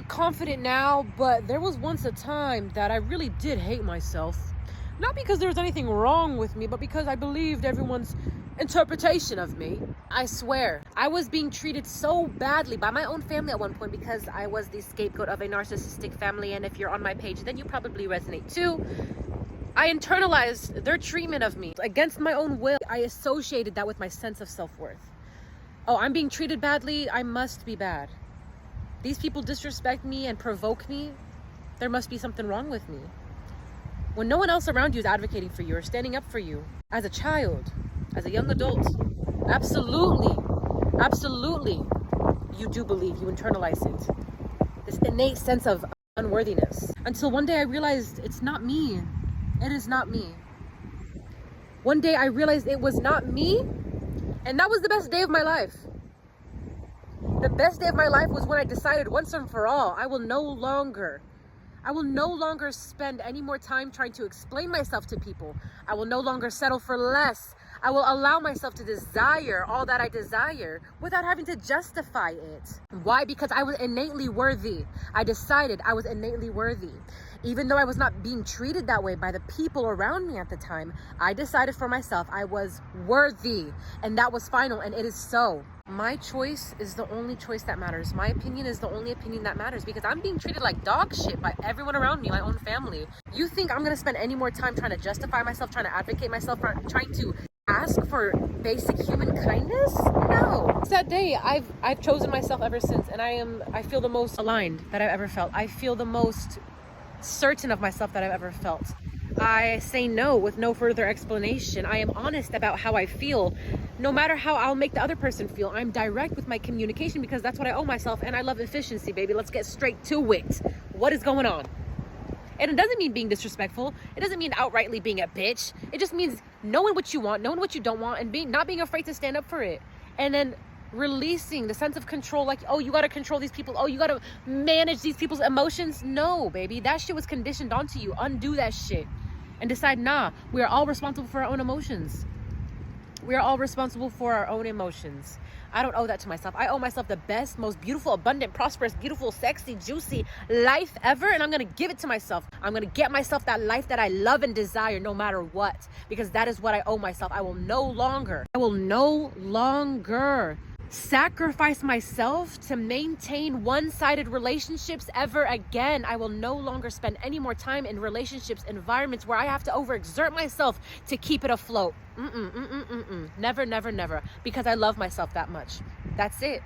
confident now, but there was once a time that I really did hate myself. Not because there was anything wrong with me, but because I believed everyone's interpretation of me. I swear, I was being treated so badly by my own family at one point because I was the scapegoat of a narcissistic family, and if you're on my page, then you probably resonate too. I internalized their treatment of me against my own will. I associated that with my sense of self-worth. Oh, I'm being treated badly, I must be bad. These people disrespect me and provoke me. There must be something wrong with me. When no one else around you is advocating for you or standing up for you, as a child, as a young adult, absolutely, you do believe, you internalize it. This innate sense of unworthiness. Until one day I realized it's not me. It is not me. One day I realized it was not me, and that was the best day of my life. The best day of my life was when I decided once and for all, I will no longer spend any more time trying to explain myself to people. I will no longer settle for less. I will allow myself to desire all that I desire without having to justify it. Why? Because I was innately worthy. I decided I was innately worthy. Even though I was not being treated that way by the people around me at the time, I decided for myself I was worthy, and that was final, and it is so. My choice is the only choice that matters. My opinion is the only opinion that matters because I'm being treated like dog shit by everyone around me, my own family. You think I'm gonna spend any more time trying to justify myself, trying to advocate myself, trying to ask for basic human kindness? No. It's that day. I've chosen myself ever since, and I feel the most aligned that I've ever felt. I feel the most certain of myself that I've ever felt. I say no with no further explanation. I am honest about how I feel, no matter how I'll make the other person feel. I'm direct with my communication because that's what I owe myself, and I love efficiency, baby. Let's get straight to it. What is going on? And it doesn't mean being disrespectful. It doesn't mean outrightly being a bitch. It just means knowing what you want, knowing what you don't want, and not being afraid to stand up for it. And then releasing the sense of control, like, oh, you got to control these people. Oh, you got to manage these people's emotions. No, baby, that shit was conditioned onto you. Undo that shit and decide, nah, we are all responsible for our own emotions. We are all responsible for our own emotions. I don't owe that to myself. I owe myself the best, most beautiful, abundant, prosperous, beautiful, sexy, juicy life ever, and I'm going to give it to myself. I'm going to get myself that life that I love and desire no matter what, because that is what I owe myself. I will no longer sacrifice myself to maintain one-sided relationships ever again. I will no longer spend any more time in relationships, environments where I have to overexert myself to keep it afloat. Never, never, never, because I love myself that much. That's it.